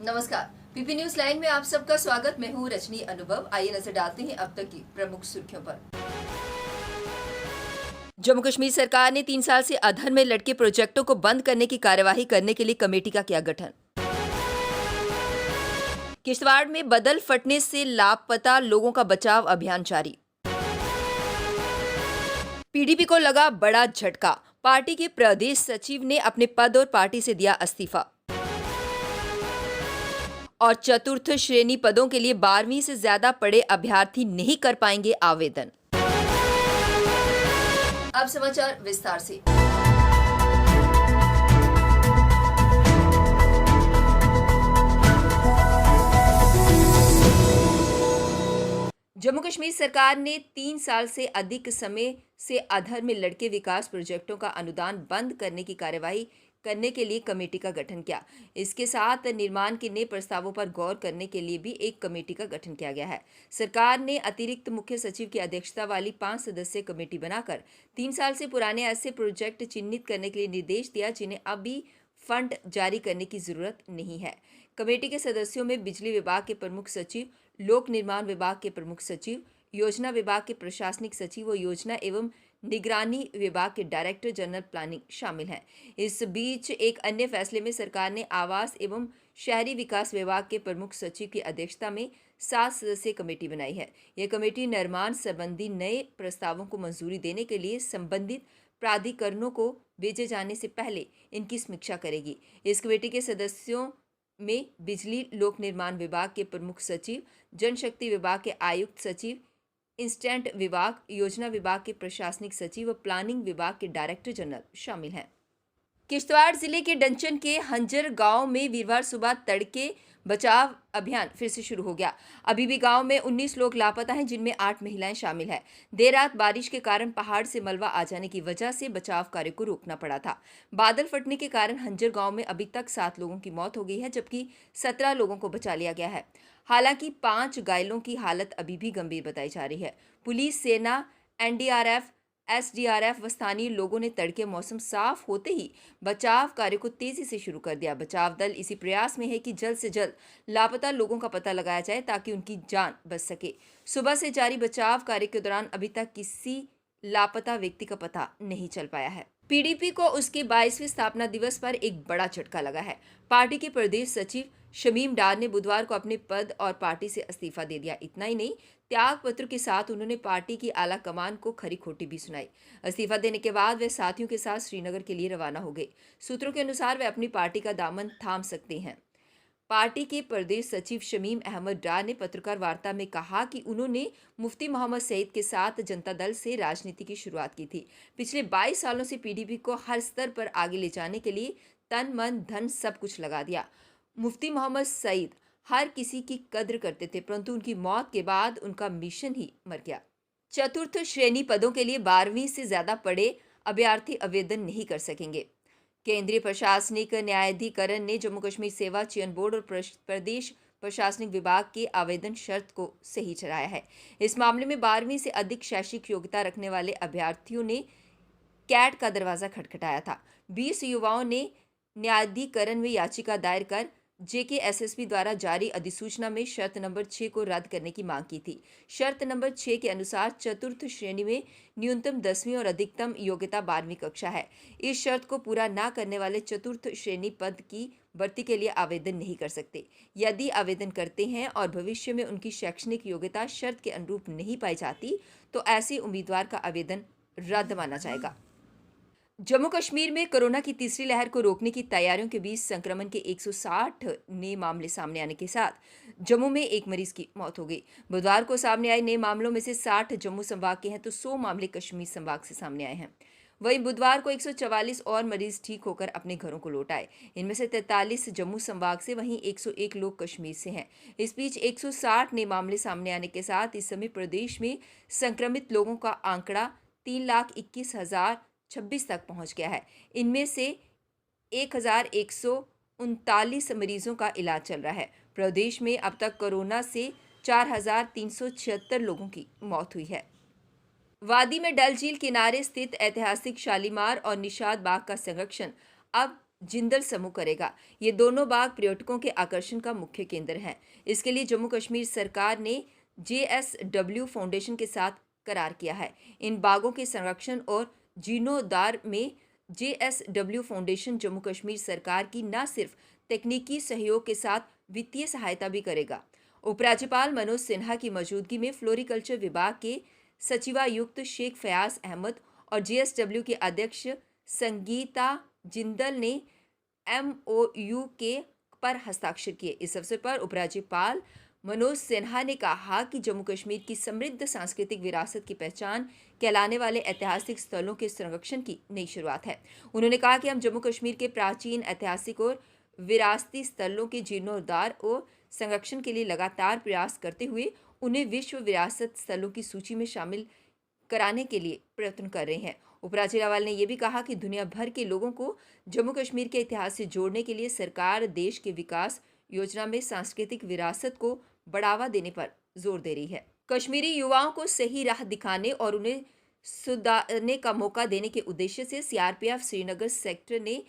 नमस्कार। PP news line में आप सबका स्वागत। मैं हूँ रजनी अनुभव। आइए नजर डालते हैं अब तक की प्रमुख सुर्खियों पर। जम्मू कश्मीर सरकार ने 3 साल से अधर में लटके प्रोजेक्टों को बंद करने की कार्यवाही करने के लिए कमेटी का किया गठन। किश्तवाड़ में बदल फटने से लापता लोगों का बचाव अभियान जारी। पीडीपी को लगा बड़ा झटका। पार्टी के प्रदेश सचिव ने अपने पद और पार्टी से दिया इस्तीफा। और चतुर्थ श्रेणी पदों के लिए 12वीं से ज्यादा पढ़े अभ्यर्थी नहीं कर पाएंगे आवेदन। अब समाचार विस्तार से। जम्मू कश्मीर सरकार ने 3 साल से अधिक समय से अधर में लटके विकास प्रोजेक्टों का अनुदान बंद करने की कार्यवाही करने के लिए कमेटी का गठन किया। इसके साथ निर्माण के नए प्रस्तावों पर गौर करने के लिए भी एक कमेटी का गठन किया गया है। सरकार ने अतिरिक्त मुख्य सचिव की अध्यक्षता वाली 5 सदस्यीय कमेटी बनाकर 3 साल से पुराने ऐसे प्रोजेक्ट चिन्हित करने के लिए निर्देश दिया जिन्हें अभी फंड जारी करने की जरूरत नहीं है। कमेटी के सदस्यों में बिजली विभाग के प्रमुख सचिव, लोक निर्माण विभाग के प्रमुख सचिव, योजना विभाग के प्रशासनिक सचिव व योजना एवं निगरानी विभाग के डायरेक्टर जनरल प्लानिंग शामिल हैं। इस बीच एक अन्य फैसले में सरकार ने आवास एवं शहरी विकास विभाग के प्रमुख सचिव की अध्यक्षता में 7 सदस्यीय कमेटी बनाई है। यह कमेटी निर्माण संबंधी नए प्रस्तावों को मंजूरी देने के लिए संबंधित प्राधिकरणों को भेजे जाने से पहले इनकी समीक्षा करेगी। इस कमेटी के सदस्यों में बिजली लोक निर्माण विभाग के प्रमुख सचिव, जनशक्ति विभाग के आयुक्त सचिव, इंस्टेंट विभाग, योजना विभाग के प्रशासनिक सचिव व प्लानिंग विभाग के डायरेक्टर जनरल शामिल हैं। किश्तवाड़ जिले के डंचन के हंजर गांव में वीरवार सुबह तड़के बचाव अभियान फिर से शुरू हो गया। अभी भी गांव में 19 लोग लापता हैं, जिनमें 8 महिलाएं शामिल हैं। देर रात बारिश के कारण पहाड़ से मलबा आ जाने की वजह से बचाव कार्य को रोकना पड़ा था। बादल फटने के कारण हंजर गांव में अभी तक 7 लोगों की मौत हो गई है, जबकि 17 लोगों को बचा लिया गया है। हालांकि 5 घायलों की हालत अभी भी गंभीर बताई जा रही है। पुलिस, सेना, एनडीआरएफ, एसडीआरएफ व स्थानीय लोगों ने तड़के मौसम साफ होते ही बचाव कार्य को तेजी से शुरू कर दिया। बचाव दल इसी प्रयास में है कि जल्द से जल्द लापता लोगों का पता लगाया जाए ताकि उनकी जान बच सके। सुबह से जारी बचाव कार्य के दौरान अभी तक किसी लापता व्यक्ति का पता नहीं चल पाया है। पीडीपी को उसके 22वें स्थापना दिवस पर एक बड़ा झटका लगा है। पार्टी के प्रदेश सचिव शमीम डार ने बुधवार को अपने पद और पार्टी से इस्तीफा दे दिया। इतना ही नहीं, त्याग पत्र के साथ उन्होंने पार्टी की आला कमान को खरी खोटी भी सुनाई। इस्तीफा देने के बाद वे साथियों के साथ श्रीनगर के लिए रवाना हो गए। सूत्रों के अनुसार वे अपनी पार्टी का दामन थाम सकते हैं। पार्टी के प्रदेश सचिव शमीम अहमद डार ने पत्रकार वार्ता में कहा कि उन्होंने मुफ्ती मोहम्मद सईद के साथ जनता दल से राजनीति की शुरुआत की थी। पिछले 22 सालों से पीडीपी को हर स्तर पर आगे ले जाने के लिए तन मन धन सब कुछ लगा दिया। मुफ्ती मोहम्मद सईद हर किसी की कद्र करते थे, परंतु उनकी मौत के बाद उनका मिशन ही मर गया। चतुर्थ श्रेणी पदों के लिए 12वीं से ज्यादा पढ़े अभ्यर्थी आवेदन नहीं कर सकेंगे। केंद्रीय प्रशासनिक न्यायाधिकरण ने जम्मू कश्मीर सेवा चयन बोर्ड और प्रदेश प्रशासनिक विभाग के आवेदन शर्त को सही ठहराया है। इस मामले में 12वीं से अधिक शैक्षिक योग्यता रखने वाले अभ्यर्थियों ने कैट का दरवाजा खटखटाया था। 20 युवाओं ने न्यायाधिकरण में याचिका दायर कर जेकेएसएसपी द्वारा जारी अधिसूचना में शर्त नंबर 6 को रद्द करने की मांग की थी। शर्त नंबर 6 के अनुसार चतुर्थ श्रेणी में न्यूनतम 10वीं और अधिकतम योग्यता 12वीं कक्षा है। इस शर्त को पूरा न करने वाले चतुर्थ श्रेणी पद की भर्ती के लिए आवेदन नहीं कर सकते। यदि आवेदन करते हैं और भविष्य में उनकी शैक्षणिक योग्यता शर्त के अनुरूप नहीं पाई जाती, तो ऐसे उम्मीदवार का आवेदन रद्द माना जाएगा। जम्मू कश्मीर में कोरोना की तीसरी लहर को रोकने की तैयारियों के बीच संक्रमण के 160 नए मामले सामने आने के साथ जम्मू में एक मरीज की मौत हो गई। बुधवार को सामने आए नए मामलों में से 60 जम्मू संभाग के हैं, तो 100 मामले कश्मीर संभाग से सामने आए हैं। वहीं बुधवार को 144 और मरीज ठीक होकर अपने घरों को लौट आए। इनमें से 43 जम्मू संभाग से, वहीं 101 लोग कश्मीर से हैं। इस बीच 160 नए मामले सामने आने के साथ इस समय प्रदेश में संक्रमित लोगों का आंकड़ा 3,21,026 तक पहुंच गया है। इनमें से 1,139 मरीजों का इलाज चल रहा है। प्रदेश में अब तक कोरोना से 4,376 लोगों की मौत हुई है। वादी में डल झील किनारे स्थित ऐतिहासिक शालीमार और निशाद बाग का संरक्षण अब जिंदल समूह करेगा। ये दोनों बाग पर्यटकों के आकर्षण का मुख्य केंद्र हैं। इसके लिए जम्मू कश्मीर सरकार ने JSW फाउंडेशन के साथ करार किया है। इन बागों के संरक्षण और जीर्णोद्धार में JSW फाउंडेशन जम्मू कश्मीर सरकार की न सिर्फ तकनीकी सहयोग के साथ वित्तीय सहायता भी करेगा। उपराज्यपाल मनोज सिन्हा की मौजूदगी में फ्लोरिकल्चर विभाग के सचिवायुक्त शेख फयाज अहमद और JSW के अध्यक्ष संगीता जिंदल ने MOU के पर हस्ताक्षर किए। इस अवसर पर उपराज्यपाल मनोज सिन्हा ने कहा कि जम्मू कश्मीर की समृद्ध सांस्कृतिक विरासत की पहचान कहलाने वाले ऐतिहासिक स्थलों के संरक्षण की नई शुरुआत है। उन्होंने कहा कि हम जम्मू कश्मीर के प्राचीन ऐतिहासिक और विरासती स्थलों के जीर्णोद्धार और संरक्षण के लिए लगातार प्रयास करते हुए उन्हें विश्व विरासत स्थलों की सूची में शामिल कराने के लिए प्रयत्न कर रहे हैं। उपराज्यपाल ने यह भी कहा कि दुनिया भर के लोगों को जम्मू कश्मीर के इतिहास से जोड़ने के लिए सरकार देश के विकास योजना में सांस्कृतिक विरासत को बढ़ावा देने पर जोर दे रही है। कश्मीरी युवाओं को सही राह दिखाने और उन्हें सुधारने का मौका देने के उद्देश्य से CRPF श्रीनगर सेक्टर ने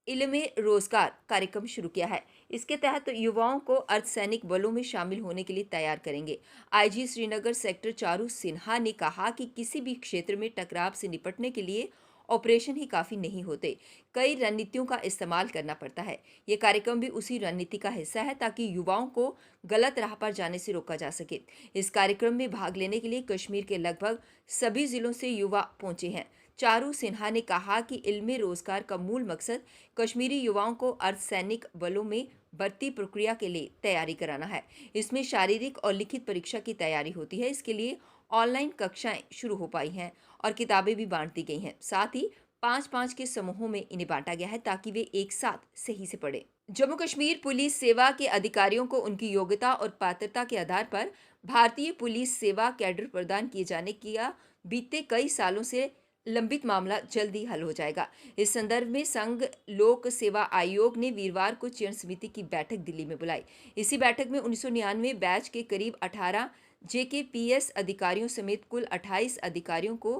इल्मे रोजगार कार्यक्रम शुरू किया है। इसके तहत युवाओं को अर्धसैनिक बलों में शामिल होने के लिए तैयार करेंगे। IG श्रीनगर सेक्टर चारू सिन्हा ने कहा कि किसी भी क्षेत्र में टकराव से निपटने के लिए ऑपरेशन ही काफ़ी नहीं होते, कई रणनीतियों का इस्तेमाल करना पड़ता है। ये कार्यक्रम भी उसी रणनीति का हिस्सा है ताकि युवाओं को गलत राह पर जाने से रोका जा सके। इस कार्यक्रम में भाग लेने के लिए कश्मीर के लगभग सभी जिलों से युवा पहुंचे हैं। चारू सिन्हा ने कहा कि इल्मे रोजगार का मूल मकसद कश्मीरी युवाओं को अर्धसैनिक बलों में भर्ती प्रक्रिया के लिए तैयारी कराना है। इसमें शारीरिक और लिखित परीक्षा की तैयारी होती है। इसके लिए ऑनलाइन कक्षाएं शुरू हो पाई हैं और किताबें भी बांट दी गई हैं। साथ ही 5-5 के समूहों में इन्हें बांटा गया है ताकि वे एक साथ सही से पढ़ें। जम्मू कश्मीर पुलिस सेवा के अधिकारियों को उनकी योग्यता और पात्रता के आधार पर भारतीय पुलिस सेवा कैडर प्रदान किए जाने का बीते कई सालों से लंबित मामला जल्द ही हल हो जाएगा। इस संदर्भ में संघ लोक सेवा आयोग ने वीरवार को चयन समिति की बैठक दिल्ली में बुलाई। इसी बैठक में 1999 बैच के करीब 18 JKPS अधिकारियों समेत कुल 28 अधिकारियों को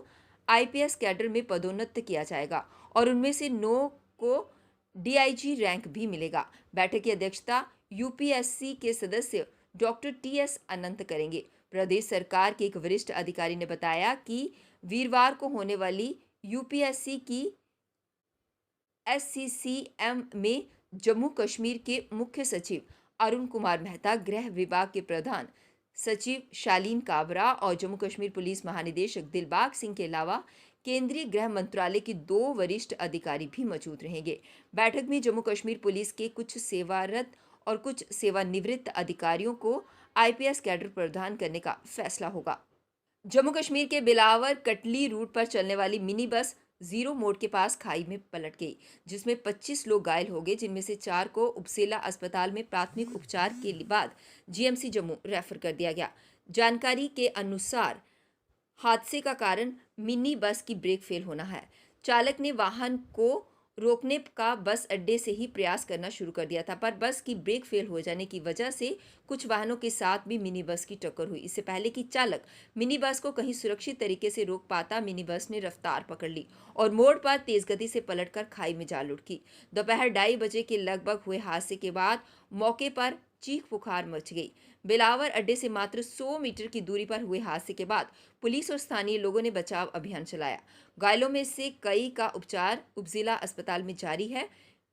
IPS कैडर में पदोन्नत किया जाएगा और उनमें से 9 को DIG रैंक भी मिलेगा। बैठक की अध्यक्षता UPSC के सदस्य डॉक्टर TS अनंत करेंगे। प्रदेश सरकार के एक वरिष्ठ अधिकारी ने बताया कि वीरवार को होने वाली UPSC की SCCM में जम्मू कश्मीर के मुख्य सचिव अरुण कुमार मेहता, गृह विभाग के प्रधान सचिव शालीन काबरा और जम्मू कश्मीर पुलिस महानिदेशक दिलबाग सिंह के अलावा केंद्रीय गृह मंत्रालय के 2 वरिष्ठ अधिकारी भी मौजूद रहेंगे। बैठक में जम्मू कश्मीर पुलिस के कुछ सेवारत और कुछ सेवानिवृत्त अधिकारियों को IPS कैडर प्रदान करने का फैसला होगा। जम्मू कश्मीर के बिलावर कटली रूट पर चलने वाली मिनी बस जीरो मोड़ के पास खाई में पलट गई, जिसमें 25 लोग घायल हो गए, जिनमें से 4 को उपसेला अस्पताल में प्राथमिक उपचार के बाद GMC जम्मू रेफर कर दिया गया। जानकारी के अनुसार हादसे का कारण मिनी बस की ब्रेक फेल होना है। चालक ने वाहन को रोकने का बस अड्डे से ही प्रयास करना शुरू कर दिया था, पर बस की ब्रेक फेल हो जाने की वजह से कुछ वाहनों के साथ भी मिनी बस की टक्कर हुई। इससे पहले कि चालक मिनी बस को कहीं सुरक्षित तरीके से रोक पाता, मिनी बस ने रफ्तार पकड़ ली और मोड़ पर तेज गति से पलटकर खाई में जा लुढ़की। दोपहर 2:30 बजे के लगभग हुए हादसे के बाद मौके पर चीख पुकार मच गई। बिलावर अड्डे से मात्र 100 मीटर की दूरी पर हुए हादसे के बाद पुलिस और स्थानीय लोगों ने बचाव अभियान चलाया। घायलों में से कई का उपचार उपजिला अस्पताल में जारी है,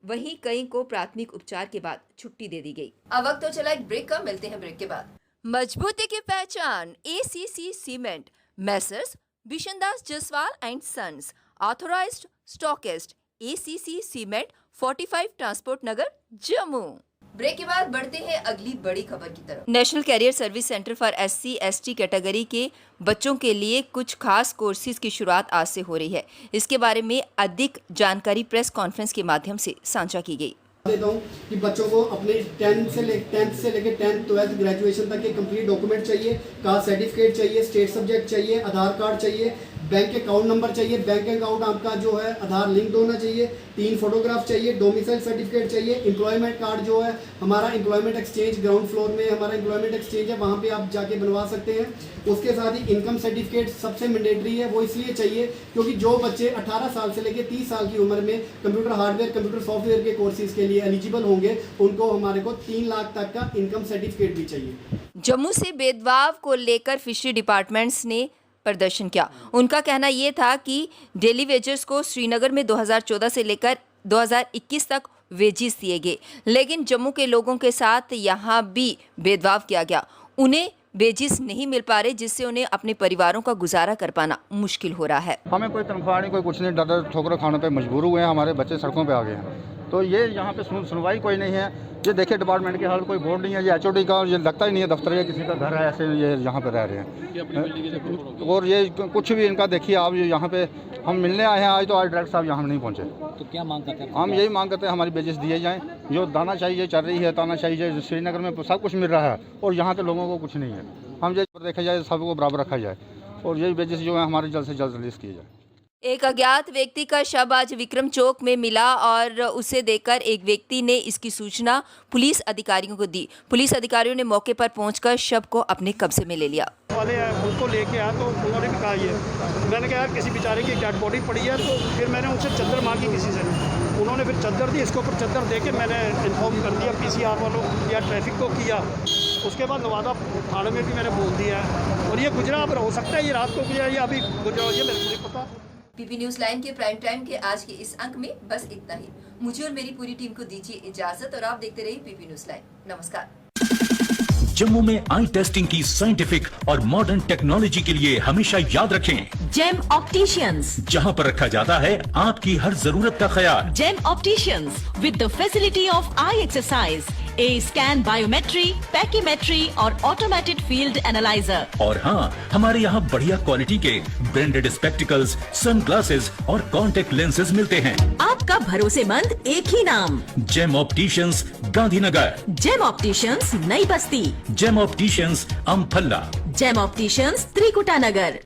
वहीं कई को प्राथमिक उपचार के बाद छुट्टी दे दी गई। अब वक्त तो चला एक ब्रेक का, मिलते हैं ब्रेक के बाद। मजबूती की पहचान ACC cement, Messrs Bishandas Jaswal and sons, authorised stockist, ACC cement, 45 transport Nagar, Jammu. Break के बाद बढ़ते हैं अगली बड़ी खबर की तरफ। National career service centre for SC/ST category के बच्चों के लिए कुछ खास कोर्सेज की शुरुआत आज से हो रही है। इसके बारे में अधिक जानकारी प्रेस कॉन्फ्रेंस के माध्यम से साझा की गई। देता हूँ कि बच्चों को अपने 10th से लेकर 10th 12th ग्रेजुएशन तक के कंप्लीट डॉक्यूमेंट चाहिए, कास्ट सर्टिफिकेट चाहिए, स्टेट सब्जेक्ट चाहिए, आधार कार्ड चाहिए, बैंक अकाउंट नंबर चाहिए, बैंक अकाउंट आपका जो है आधार लिंक होना चाहिए, 3 फोटोग्राफ चाहिए, डोमिसाइल सर्टिफिकेट चाहिए, एम्प्लॉयमेंट कार्ड जो है हमारा एम्प्लॉयमेंट एक्सचेंज ग्राउंड फ्लोर में हमारा एम्प्लॉयमेंट एक्सचेंज है, वहाँ पे आप जाके बनवा सकते हैं। उसके साथ ही इनकम सर्टिफिकेट सबसे मैंडेटरी है, वो इसलिए चाहिए क्योंकि जो बच्चे 18 साल से लेकर 30 साल की उम्र में कंप्यूटर हार्डवेयर कंप्यूटर सॉफ्टवेयर के कोर्सेज के लिए एलिजिबल होंगे, उनको हमारे को 3 लाख तक का इनकम सर्टिफिकेट भी चाहिए। जम्मू से भेदभाव को लेकर फिशरी डिपार्टमेंट्स ने प्रदर्शन किया। उनका कहना ये था कि डेली वेजर्स को श्रीनगर में 2014 से लेकर 2021 तक वेजिस दिए गए, लेकिन जम्मू के लोगों के साथ यहाँ भी भेदभाव किया गया। उन्हें वेजिस नहीं मिल पा रहे, जिससे उन्हें अपने परिवारों का गुजारा कर पाना मुश्किल हो रहा है। हमें कोई तनख्वाह नहीं, कोई कुछ नहीं, डर ठोकर खाने पे मजबूर हुए हैं, हमारे बच्चे सड़कों पे आ गए हैं। तो ये यहाँ पे सुनवाई कोई नहीं है। ये देखिए डिपार्टमेंट के हाल, कोई बोर्ड नहीं है, ये HOD का, ये लगता ही नहीं है दफ्तर, या किसी का घर है, ऐसे ये यहाँ पे रह रहे हैं। और ये कुछ भी इनका देखिए आप, यहाँ पे हम मिलने आए हैं आज, तो आज डायरेक्टर साहब यहाँ नहीं पहुँचे। तो क्या मांग करते हैं? हम यही मांग करते हैं हमारी वेजेस दिए जाएँ, जो दाना चाहिए चल रही है, ताना चाहिए, श्रीनगर में सब कुछ मिल रहा है और यहाँ के लोगों को कुछ नहीं है। हम ये देखा जाए, सबको बराबर रखा जाए और यही वेजेस जो है हमारे जल्द से जल्द रिलीज किए जाए। एक अज्ञात व्यक्ति का शव आज विक्रम चौक में मिला और उसे देखकर एक व्यक्ति ने इसकी सूचना पुलिस अधिकारियों को दी। पुलिस अधिकारियों ने मौके पर पहुंचकर शव को अपने कब्जे में ले लिया। वाले हैं उनको लेके आया, तो उन्होंने भी कहा ये, मैंने कहा यार किसी बेचारे की डेड बॉडी पड़ी है, तो फिर मैंने उनसे चादर मांगी किसी से, उन्होंने फिर चादर दी, इसके ऊपर चादर दे के मैंने इन्फॉर्म कर दिया PCR वालों या ट्रैफिक को किया। उसके बाद नवादा थाने में भी मैंने बोल दिया है और ये गुजरा, अब हो सकता है ये रात को गुजरा या अभी गुजरा, ये मेरे को नहीं पता। पीपी न्यूज़ लाइन के प्राइम टाइम के आज के इस अंक में बस इतना ही। मुझे और मेरी पूरी टीम को दीजिए इजाजत और आप देखते रहिए पीपी न्यूज़ लाइन। नमस्कार। जम्मू में आई टेस्टिंग की साइंटिफिक और मॉडर्न टेक्नोलॉजी के लिए हमेशा याद रखें जेम ऑप्टिशियंस, जहां पर रखा जाता है आपकी हर जरूरत का ख्याल। Gem opticians with the facility of eye exercise, A scan, biometry, pachymetry और ऑटोमेटेड फील्ड एनालाइजर। और हाँ, हमारे यहाँ बढ़िया क्वालिटी के ब्रांडेड स्पेक्टिकल्स, सनग्लासेस और कॉन्टेक्ट लेंसेज मिलते हैं। आपका भरोसेमंद एक ही नाम, gem opticians, Gandhinagar. Gem opticians, Nai Basti. Gem opticians, Amphalla. Gem opticians, Trikuta नगर।